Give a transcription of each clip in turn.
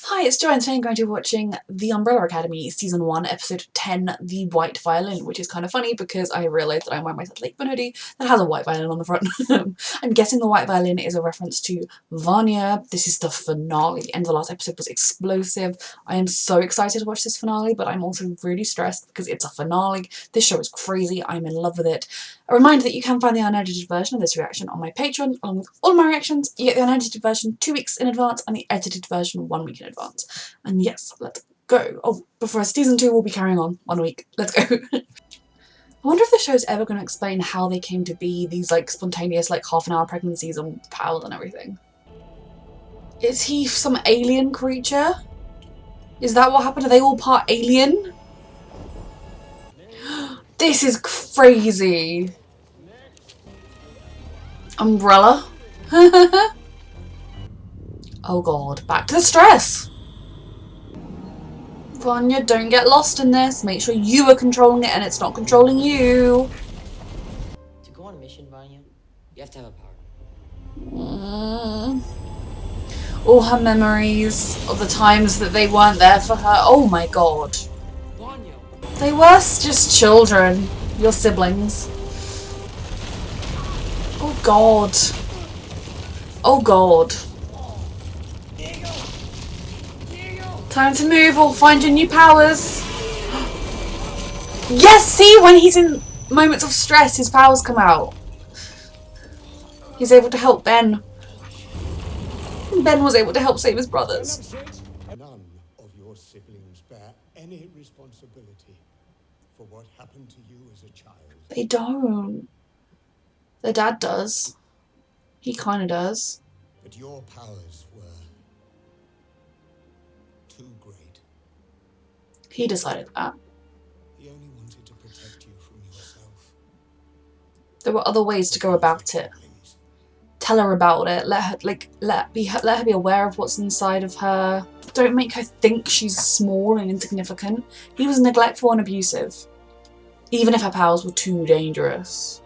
Hi, it's Jo and today I'm going to be watching The Umbrella Academy Season 1, Episode 10, The White Violin, which is kind of funny because I realised that I'm wearing my Lakeman hoodie that has a white violin on the front. I'm guessing the white violin is a reference to Vanya. This is the finale. The end of the last episode was explosive. I am so excited to watch this finale, but I'm also really stressed because it's a finale. This show is crazy. I'm in love with it. A reminder that you can find the unedited version of this reaction on my Patreon, along with all my reactions. You get the unedited version 2 weeks in advance and the edited version 1 week in advance. And yes, let's go. Oh, before season 2 will be carrying on 1 week. Let's go. I wonder if the show's ever going to explain how they came to be these like spontaneous like half-an-hour pregnancies and powers and everything. Is he some alien creature? Is that what happened? Are they all part alien? This is crazy. Umbrella? Oh god, back to the stress! Vanya, don't get lost in this. Make sure you are controlling it and it's not controlling you. To go on a mission, Vanya, you have to have a power. All her memories of the times that they weren't there for her. Oh my god. Vanya! They were just children. Your siblings. Oh god. Oh god. Time to move or find your new powers. Yes, see, when he's in moments of stress, his powers come out. He's able to help Ben. Ben was able to help save his brothers. None of your siblings bear any responsibility for what happened to you as a child. They don't. Their dad does. He kind of does. But your powers were too great. He decided that. He only wanted to protect you from yourself. There were other ways to go about it. Tell her about it. Let her be aware of what's inside of her. Don't make her think she's small and insignificant. He was neglectful and abusive, even if her powers were too dangerous.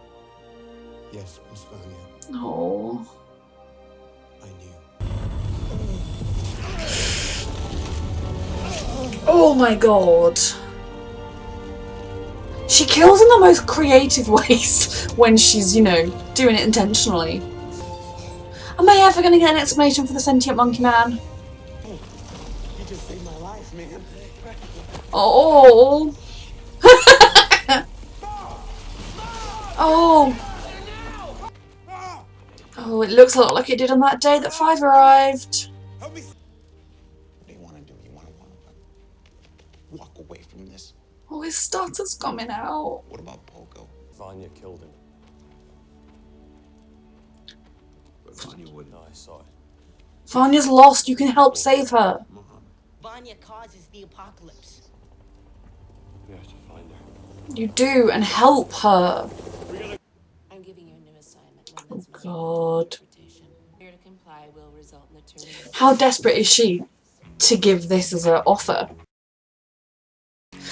Yes, Miss Vanya. Oh. I knew. Oh my god. She kills in the most creative ways when she's, you know, doing it intentionally. Am I ever going to get an explanation for the sentient monkey man? You just saved my life, man. Oh. Oh. Oh, it looks a lot like it did on that day that Five arrived. Help me. What do you want to do? You want to walk away from this? Oh, his stutter's coming out. What about Pogo? Vanya killed him. But Vanya wouldn't. I saw it. Vanya's lost. You can help save her. Vanya causes the apocalypse. We have to find her. You do, and help her. I'm giving you a new assignment. Oh god. Here to comply will result in the termination. How desperate is she to give this as an offer?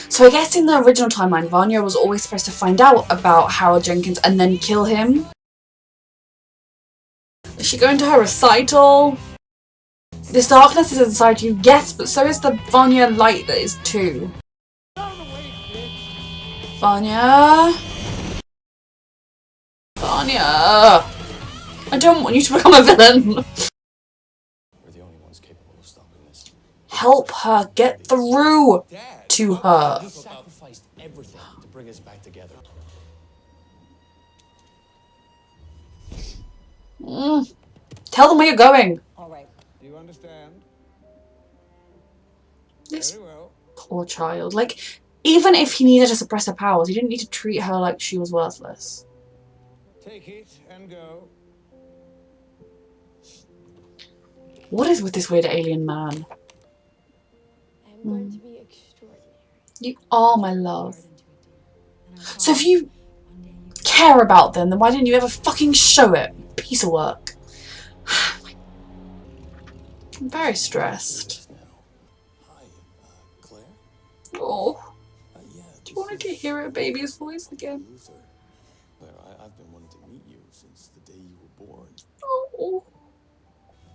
So I guess in the original timeline, Vanya was always supposed to find out about Harold Jenkins and then kill him. Is she going to her recital? This darkness is inside you, yes, but so is the Vanya light that is too. Vanya? Vanya! I don't want you to become a villain. We're the only ones capable of stopping this. Help her get through to her. He sacrificed everything to bring us back together. Tell them where you're going. All right. You understand? This Very well. poor child. Like, even if he needed to suppress her powers, he didn't need to treat her like she was worthless. Take it and go. What is with this weird alien man? I'm going to be extraordinary. You are my love. So if you care about them, then why didn't you ever fucking show it? Piece of work. I'm very stressed. Hi, Claire? Oh, Yeah. do you want to hear a baby's voice again? Luther. Claire, I've been wanting to meet you since the day you were born. Oh,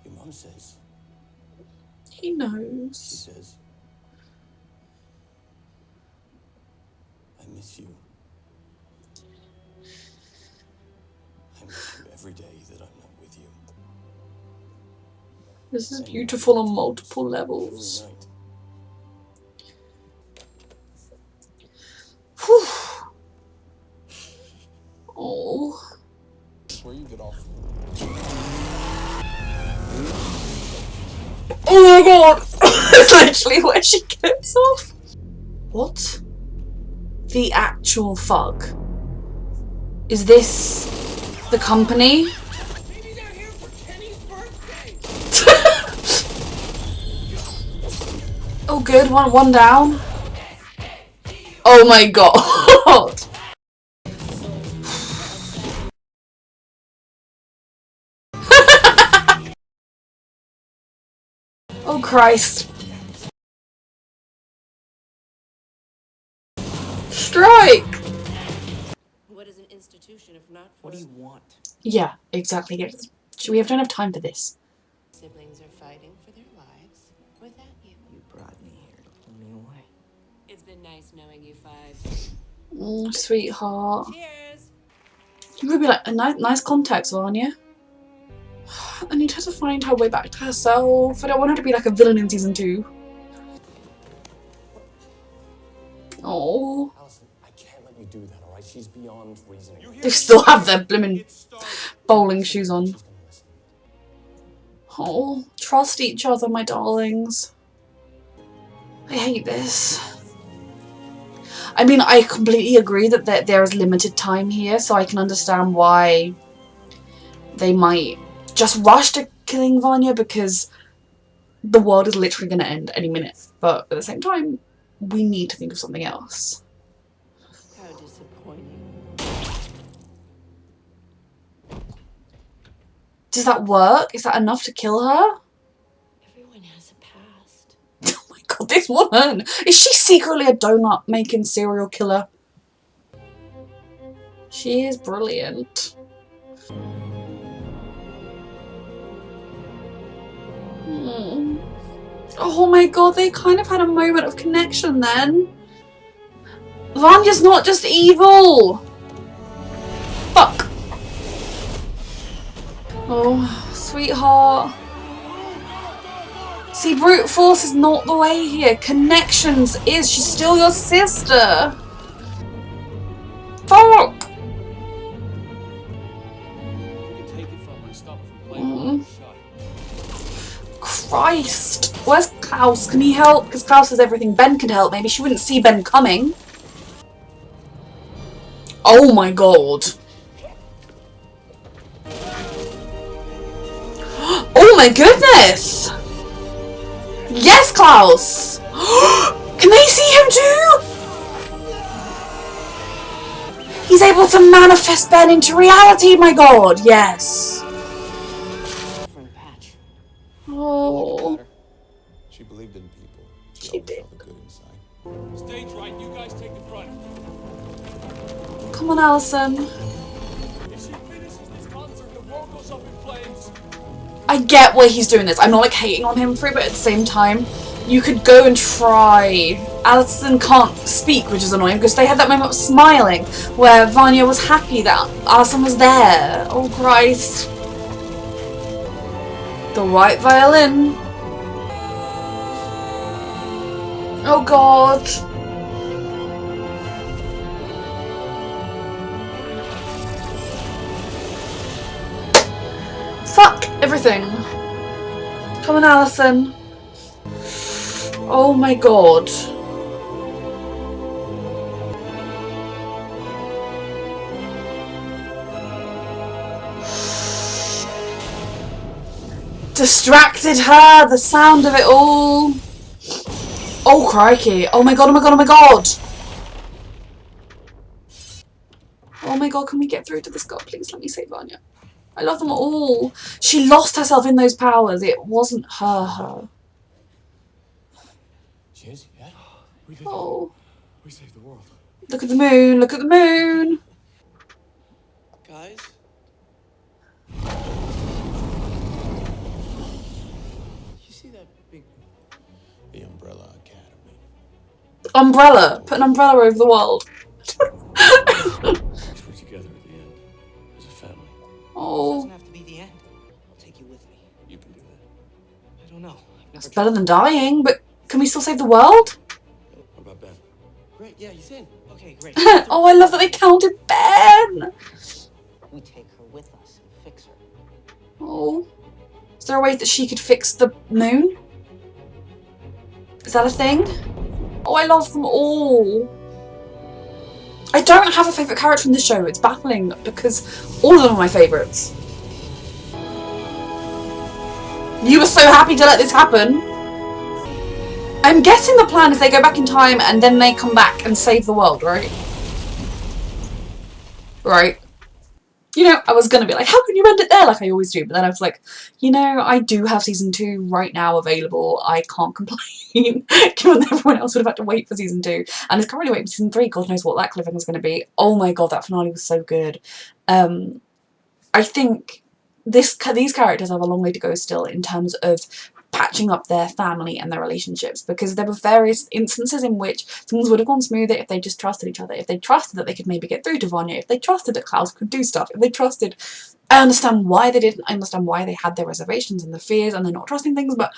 Your mom says He She knows. says, I miss you. I miss you every day that I'm not with you. This is And beautiful on dreams multiple levels. every night. Whew. Oh. That's where you get off. Oh my god! It's literally where she gets off. What? The actual fuck? Is this the company? Maybe they're here for Kenny's birthday. Oh good, one down. Oh my god! Oh Christ. Strike! What is an institution if not for What do you want? Yeah, exactly. We don't have time for this. siblings are fighting for their lives without you? You brought me here to pull me away. It's been nice knowing you five. Sweetheart. Cheers! You would be like, a nice context, Vanya. I need her to find her way back to herself. I don't want her to be like a villain in season 2. Oh. Allison, I can't let you do that, alright? She's beyond reasoning. They still have their blimmin' bowling shoes on. She's gonna listen. Oh, trust each other, my darlings. I hate this. I mean, I completely agree that there is limited time here, so I can understand why they might just rush to killing Vanya, because the world is literally going to end any minute. But at the same time, we need to think of something else. How disappointing. Does that work? Is that enough to kill her? Everyone has a past. Oh my god, this woman! Is she secretly a donut making serial killer? She is brilliant. Hmm. Oh my god, they kind of had a moment of connection then. Vanya's not just evil! Fuck. Oh, sweetheart. See, brute force is not the way here. Connections is. She's still your sister. Fuck! Christ. Where's Klaus? Can he help? Because Klaus is everything. Ben can help. Maybe she wouldn't see Ben coming. Oh my god. Oh my goodness! Yes, Klaus! Can they see him too? He's able to manifest Ben into reality, my god! Yes. From Patch. Oh. She believed in people. She She always did. felt the good inside. Stage right, you guys take the front. Come on, Allison. If she finishes this concert, the world goes up in flames. I get why he's doing this. I'm not like hating on him for it, but at the same time, you could go and try. Allison can't speak, which is annoying, because they had that moment of smiling where Vanya was happy that Allison was there. Oh Christ. The white violin. Oh god. Fuck everything. Come on, Allison. Oh my god. Distracted her, the sound of it all. Oh crikey. Oh my god, oh my god, oh my god. Oh my god, can we get through to this girl? Please let me save Vanya. I love them all. She lost herself in those powers. It wasn't her. She is, yeah? Oh. We saved the world. Look at the moon, look at the moon. Guys? You see that big Umbrella Academy. Umbrella! Put an umbrella over the world. We're together at the end, as a family. This Oh, doesn't have to be the end. I'll take you with me. You can do that. I don't know. I've never it's better tried. than dying, but can we still save the world? What about Ben? Great, yeah, he's in. Okay, great. Oh, I love that they counted Ben! We take her with us and fix her. Oh. Is there a way that she could fix the moon? Is that a thing? Oh, I love them all. I don't have a favourite character in this show. It's baffling because all of them are my favourites. You were so happy to let this happen. I'm guessing the plan is they go back in time and then they come back and save the world, right? Right. You know, I was gonna be like, how can you end it there like I always do? But then I was like, you know, I do have season 2 right now available. I can't complain, given that everyone else would have had to wait for season 2. And it's currently waiting for season 3. God knows what that cliffhanger is going to be. Oh my god, that finale was so good. I think these characters have a long way to go still in terms of patching up their family and their relationships, because there were various instances in which things would have gone smoother if they just trusted each other, if they trusted that they could maybe get through to Vanya, if they trusted that Klaus could do stuff, if they trusted. I understand why they didn't, I understand why they had their reservations and the fears and they're not trusting things, but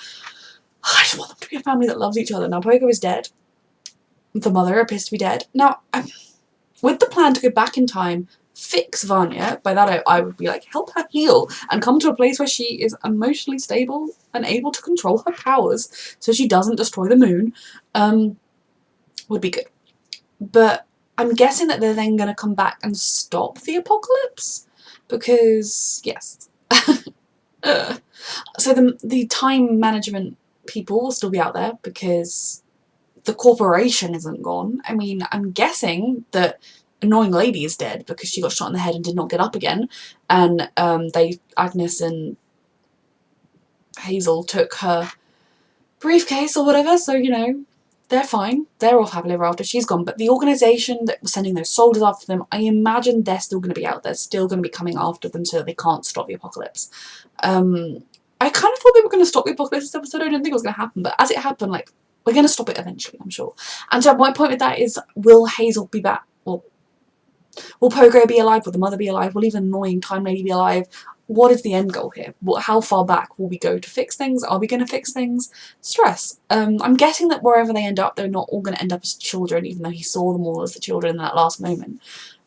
I just want them to be a family that loves each other. Now Pogo is dead, the mother appears to be dead. Now, with the plan to go back in time, fix Vanya, by that I would be like, help her heal and come to a place where she is emotionally stable and able to control her powers so she doesn't destroy the moon, would be good. But I'm guessing that they're then going to come back and stop the apocalypse, because, yes. So the time management people will still be out there because the corporation isn't gone. I mean, I'm guessing that Annoying Lady is dead because she got shot in the head and did not get up again, and Agnes and Hazel took her briefcase or whatever, so you know, they're fine. They're off happily ever after. She's gone. But the organisation that was sending those soldiers after them, I imagine they're still going to be out there, still going to be coming after them so that they can't stop the apocalypse. I kind of thought they were going to stop the apocalypse this episode. I didn't think it was going to happen, but as it happened, like, we're going to stop it eventually, I'm sure. And so my point with that is, will Hazel be back? Well, will Pogo be alive? Will the mother be alive? Will even Annoying Time Lady be alive? What is the end goal here? How far back will we go to fix things? Are we going to fix things? Stress. I'm guessing that wherever they end up, they're not all going to end up as children, even though he saw them all as the children in that last moment.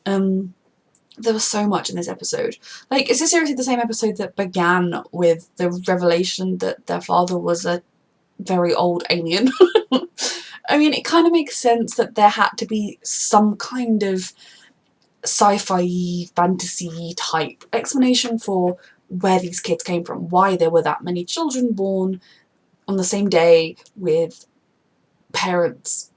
There was so much in this episode. Like, is this seriously the same episode that began with the revelation that their father was a very old alien? I mean, it kind of makes sense that there had to be some kind of sci-fi fantasy type explanation for where these kids came from, why there were that many children born on the same day with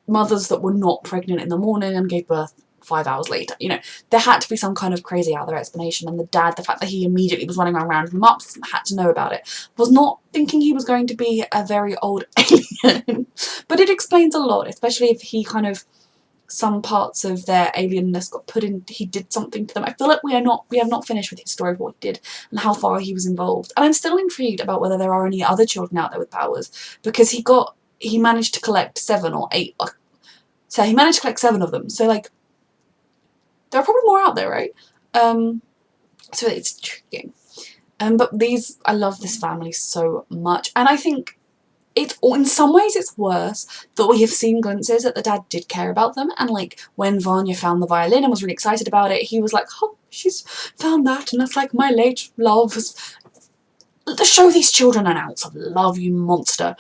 mothers that were not pregnant in the morning and gave birth 5 hours later. You know, there had to be some kind of crazy out there explanation, and the dad, the fact that he immediately was running around rounding them up, had to know about it. Was not thinking he was going to be a very old alien, but it explains a lot, especially if he kind of, some parts of their alienness got put in, he did something to them. I feel like we have not finished with his story of what he did and how far he was involved. And I'm still intrigued about whether there are any other children out there with powers, because he managed to collect 7 or 8. So he managed to collect 7 of them. So like, there are probably more out there, right? So it's intriguing. But I love this family so much, and I think in some ways it's worse that we have seen glimpses that the dad did care about them, and like when Vanya found the violin and was really excited about it, he was like, oh, she's found that, and that's like my late love. Show these children an ounce of love, you monster.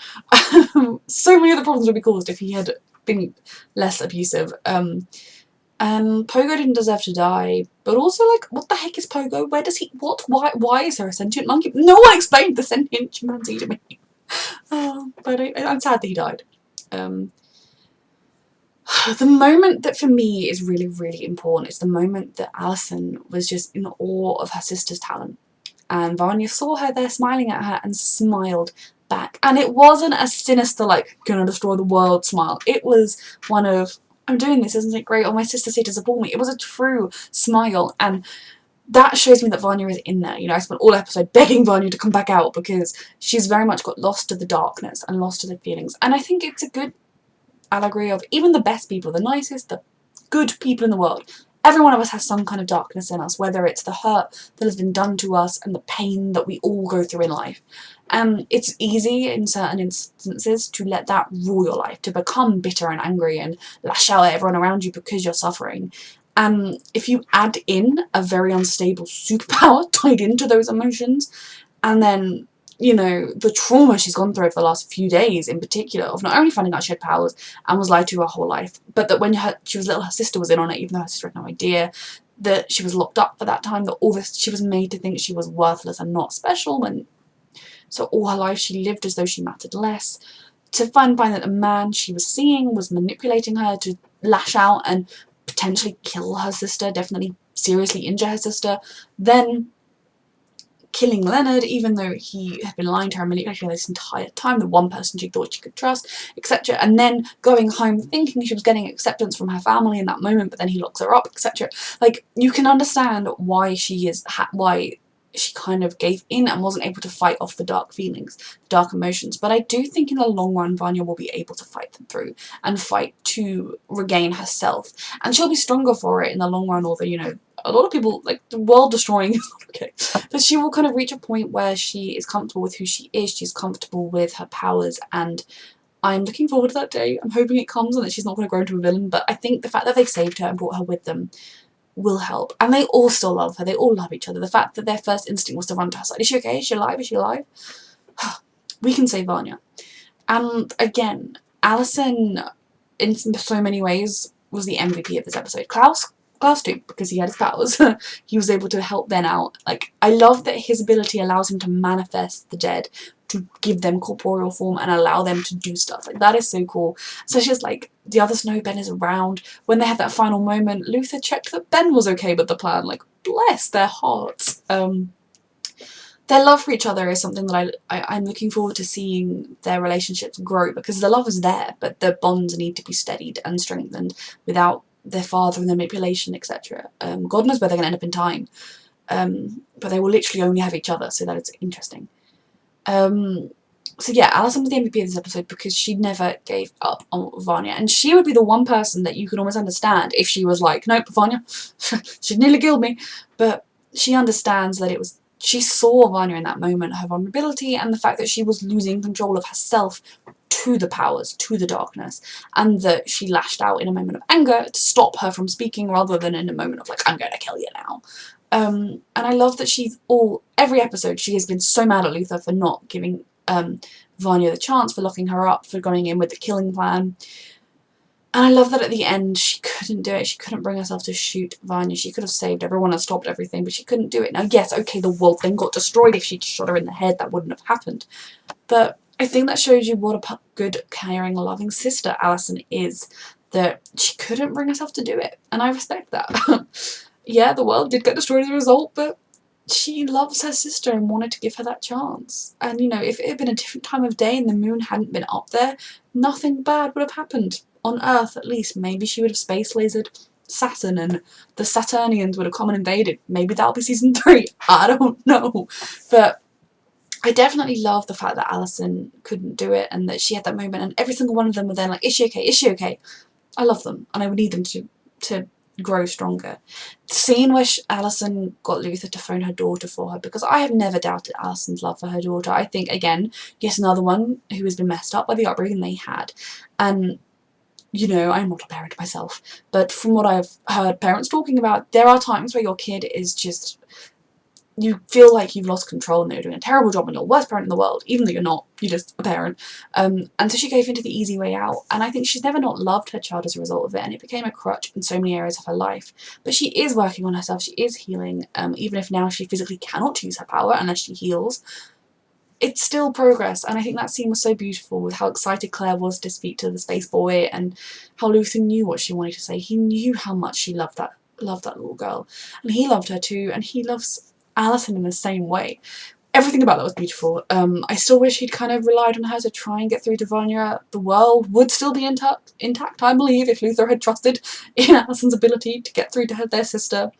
So many other problems would be caused if he had been less abusive. Pogo didn't deserve to die, but also, like, what the heck is Pogo? Where does he, why is there a sentient monkey? No one explained the sentient chimpanzee to me. But I'm sad that he died. The moment that for me is really, really important is the moment that Alison was just in awe of her sister's talent. And Vanya saw her there smiling at her and smiled back. And it wasn't a sinister, like, gonna destroy the world smile. It was one of, I'm doing this, isn't it great? Oh, my sister's here to support me. It was a true smile. And that shows me that Vanya is in there. You know, I spent all episode begging Vanya to come back out because she's very much got lost to the darkness and lost to the feelings. And I think it's a good allegory of even the best people, the nicest, the good people in the world. Every one of us has some kind of darkness in us, whether it's the hurt that has been done to us and the pain that we all go through in life. It's easy in certain instances to let that rule your life, to become bitter and angry and lash out at everyone around you because you're suffering. And if you add in a very unstable superpower tied into those emotions, and then, you know, the trauma she's gone through over the last few days in particular of not only finding out she had powers and was lied to her whole life, but that when she was little, her sister was in on it, even though her sister had no idea, that she was locked up for that time, that all this, she was made to think she was worthless and not special, and so all her life she lived as though she mattered less, to find that the man she was seeing was manipulating her to lash out and potentially kill her sister, definitely seriously injure her sister, then killing Leonard, even though he had been lying to her and manipulating her this entire time, the one person she thought she could trust, etc. And then going home thinking she was getting acceptance from her family in that moment, but then he locks her up, etc. Like, you can understand why why she kind of gave in and wasn't able to fight off the dark feelings, the dark emotions. But I do think in the long run, Vanya will be able to fight them through and fight to regain herself. And she'll be stronger for it in the long run, although, you know, a lot of people, like, the world destroying is not okay. But she will kind of reach a point where she is comfortable with who she is, she's comfortable with her powers, and I'm looking forward to that day. I'm hoping it comes and that she's not going to grow into a villain, but I think the fact that they saved her and brought her with them will help. And they all still love her, they all love each other. The fact that their first instinct was to run to her side, is she okay, is she alive, is she alive? We can save Vanya. And again, Allison, in so many ways, was the MVP of this episode. Klaus too, because he had his powers. He was able to help Ben out. Like, I love that his ability allows him to manifest the dead, to give them corporeal form and allow them to do stuff. Like, that is so cool. So it's just like, the others know Ben is around. When they had that final moment, Luther checked that Ben was okay with the plan. Like, bless their hearts. Their love for each other is something that I'm looking forward to seeing their relationships grow, because the love is there, but the bonds need to be steadied and strengthened without their father and their manipulation, etc. God knows where they're going to end up in time, but they will literally only have each other, so that it's interesting. So yeah, Alison was the MVP of this episode because she never gave up on Vanya, and she would be the one person that you could almost understand if she was like, nope, Vanya, she nearly killed me, but she understands that it was, she saw Vanya in that moment, her vulnerability, and the fact that she was losing control of herself to the powers, to the darkness, and that she lashed out in a moment of anger to stop her from speaking rather than in a moment of like, I'm going to kill you now. And I love that every episode she has been so mad at Luther for not giving Vanya the chance, for locking her up, for going in with the killing plan. And I love that at the end she couldn't do it. She couldn't bring herself to shoot Vanya. She could have saved everyone and stopped everything, but she couldn't do it. Now, yes, okay, the world then got destroyed. If she'd shot her in the head, that wouldn't have happened. But I think that shows you what a good, caring, loving sister Alison is, that she couldn't bring herself to do it. And I respect that. Yeah, the world did get destroyed as a result, but she loves her sister and wanted to give her that chance. And, you know, if it had been a different time of day and the moon hadn't been up there, nothing bad would have happened. On Earth, at least. Maybe she would have space lasered Saturn and the Saturnians would have come and invaded. Maybe that'll be season 3. I don't know. But I definitely love the fact that Alison couldn't do it and that she had that moment, and every single one of them were then like, is she okay? Is she okay? I love them, and I would need them to grow stronger. The scene where Alison got Luther to phone her daughter for her, because I have never doubted Alison's love for her daughter. I think, again, yes, another one who has been messed up by the upbringing they had. And you know, I'm not a parent myself, but from what I've heard parents talking about, there are times where your kid is just, you feel like you've lost control and they're doing a terrible job and you're the worst parent in the world, even though you're not, you're just a parent. And so she gave into the easy way out, and I think she's never not loved her child as a result of it, and it became a crutch in so many areas of her life. But she is working on herself, she is healing, even if now she physically cannot use her power unless she heals. It's still progress, and I think that scene was so beautiful with how excited Claire was to speak to the space boy and how Luther knew what she wanted to say. He knew how much she loved that little girl, and he loved her too, and he loves Alison in the same way. Everything about that was beautiful. I still wish he'd kind of relied on her to try and get through to Vanya. The world would still be intact, I believe, if Luther had trusted in Alison's ability to get through to their sister.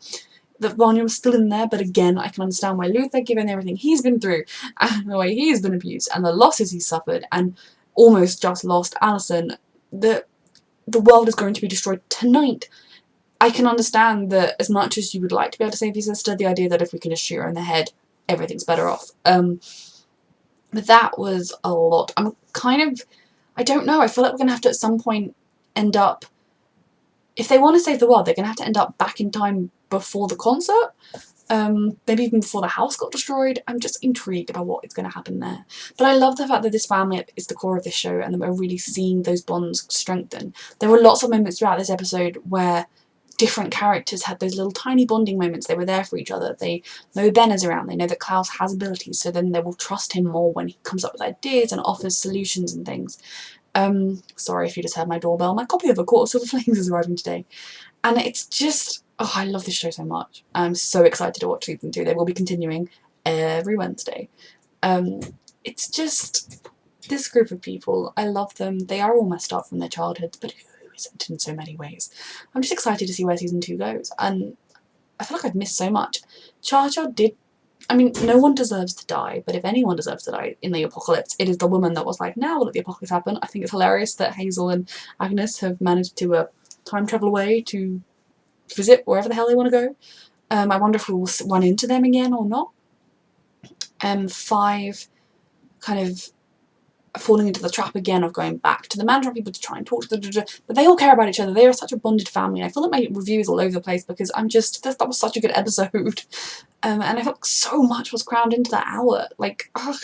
that Vanya was still in there, but again, I can understand why Luther, given everything he's been through, and the way he's been abused, and the losses he's suffered, and almost just lost Alison, that the world is going to be destroyed tonight. I can understand that as much as you would like to be able to save your sister, the idea that if we can just shoot her in the head, everything's better off. But that was a lot. I don't know, I feel like we're going to have to at some point end up, if they want to save the world, they're going to have to end up back in time before the concert. Maybe even before the house got destroyed. I'm just intrigued about what is going to happen there. But I love the fact that this family is the core of this show and that we're really seeing those bonds strengthen. There were lots of moments throughout this episode where different characters had those little tiny bonding moments. They were there for each other. They know Ben is around. They know that Klaus has abilities, so then they will trust him more when he comes up with ideas and offers solutions and things. Sorry if you just heard my doorbell. My copy of A Court of Silver Flames is arriving today. And it's just, oh, I love this show so much. I'm so excited to watch season 2. They will be continuing every Wednesday. It's just, this group of people, I love them. They are all messed up from their childhoods, but who isn't in so many ways? I'm just excited to see where season 2 goes. And I feel like I've missed so much. Cha-Cha did, I mean, no one deserves to die, but if anyone deserves to die in the apocalypse, it is the woman that was like, now we'll let the apocalypse happen. I think it's hilarious that Hazel and Agnes have managed to time travel away to visit wherever the hell they want to go. I wonder if we'll run into them again or not. 5 kind of falling into the trap again of going back to the Mandarin people to try and talk to them, but they all care about each other. They are such a bonded family. I feel like my review is all over the place because I'm just, that was such a good episode. And I felt so much was crammed into that hour. Like, ugh.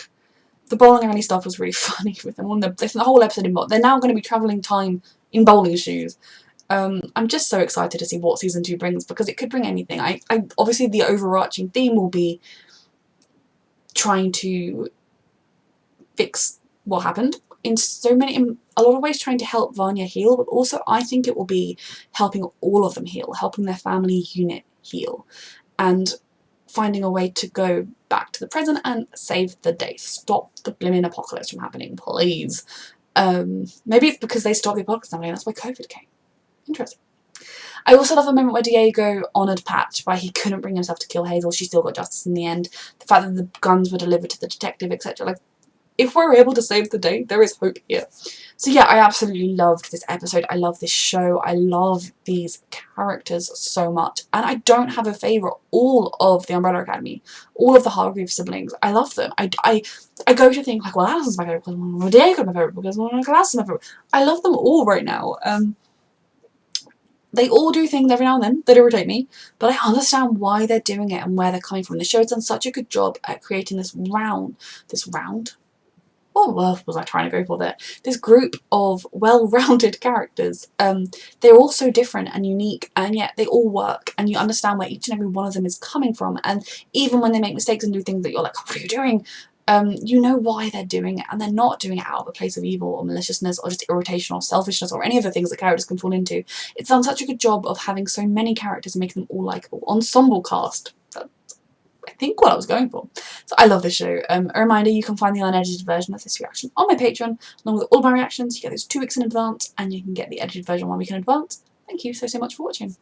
The bowling alley stuff was really funny with them. The whole episode in they're now going to be travelling time in bowling shoes. I'm just so excited to see what season 2 brings because it could bring anything. I obviously the overarching theme will be trying to fix what happened in a lot of ways, trying to help Vanya heal, but also I think it will be helping all of them heal, helping their family unit heal, and finding a way to go back to the present and save the day. Stop the blimmin' apocalypse from happening, please. Maybe it's because they stopped the apocalypse and that's why COVID came. Interesting. I also love the moment where Diego honoured Patch by he couldn't bring himself to kill Hazel. She still got justice in the end. The fact that the guns were delivered to the detective, etc. Like, if we're able to save the day, there is hope here. So yeah, I absolutely loved this episode. I love this show. I love these characters so much. And I don't have a favourite. All of the Umbrella Academy, all of the Hargreaves siblings, I love them. I go to think like, well, Alison's my favourite because one of Diego's my favourite because one of Klaus is my favourite. I love them all right now. They all do things every now and then that irritate me, but I understand why they're doing it and where they're coming from. The show has done such a good job at creating this what word was I trying to go for there? This group of well-rounded characters. They're all so different and unique, and yet they all work, and you understand where each and every one of them is coming from, and even when they make mistakes and do things that you're like, what are you doing? You know why they're doing it, and they're not doing it out of a place of evil or maliciousness or just irritation or selfishness or any of the things that characters can fall into. It's done such a good job of having so many characters and making them all likeable. Ensemble cast. I think what I was going for. So I love this show. A reminder, you can find the unedited version of this reaction on my Patreon, along with all of my reactions. You get those 2 weeks in advance, and you can get the edited version 1 week in advance. Thank you so much for watching.